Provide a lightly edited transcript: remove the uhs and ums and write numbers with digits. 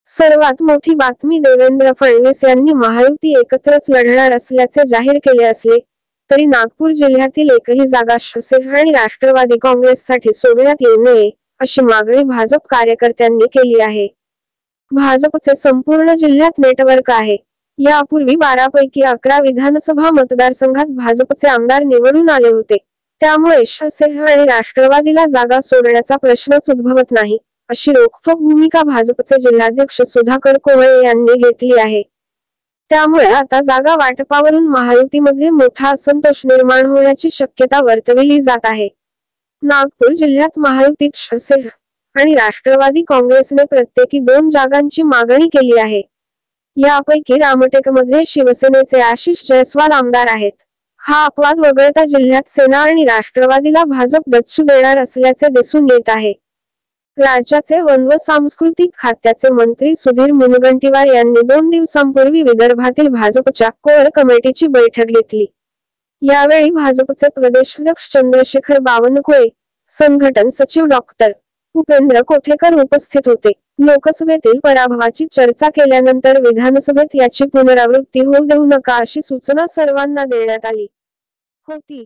सर्वात मोठी बातमी देवेंद्र फडणवीस यांनी महायुती एकत्रच लढणार असल्याचे जाहीर केले असले तरी नागपूर जिल्ह्यातील एकही जागा शिवसेना आणि राष्ट्रवादी काँग्रेससाठी सोडण्यात येऊ नये अशी मागणी भाजप कार्यकर्त्यांनी केली आहे। भाजपचे संपूर्ण जिल्ह्यात नेटवर्क आहे। यापूर्वी 12 पैकी 11 विधानसभा मतदारसंघात भाजपचे आमदार निवडून आले होते, त्यामुळे शिवसेना आणि राष्ट्रवादीला जागा सोडण्याचा प्रश्नच उद्भवत नाही अशी रोखठोक भूमिका भाजपचे जिल्हाध्यक्ष सुधाकर कोवळे यांनी घेतली आहे। त्यामुळे आता जागा वाटपावरून महायुतीमध्ये मोठा असंतोष निर्माण होण्याची शक्यता वर्तविली जात आहे। नागपूर जिल्ह्यात महायुतीत शिवसेना आणि राष्ट्रवादी काँग्रेसने प्रत्येकी 2 जागांची मागणी केली आहे। यापैकी रामटेकमध्ये शिवसेनेचे आशिष जयस्वाल आमदार आहेत। हा अपवाद वगळता जिल्ह्यात सेना आणि राष्ट्रवादीला भाजप डच्चू देणार असल्याचे दिसून येत आहे। राज्याचे वन व सांस्कृतिक खात्याचे मंत्री सुधीर मुनगंटीवार यांनी 2 दिवसांपूर्वी विदर्भातील भाजपच्या कोर कमिटीची बैठक घेतली। यावेळी भाजपचे प्रदेशाध्यक्ष चंद्रशेखर बावनकुळे, संघटन सचिव डॉक्टर उपेंद्र कोठेकर उपस्थित होते। लोकसभेतील पराभवाची चर्चा केल्यानंतर विधानसभेत याची पुनरावृत्ती होऊ देऊ नका अशी सूचना सर्वांना देण्यात आली होती।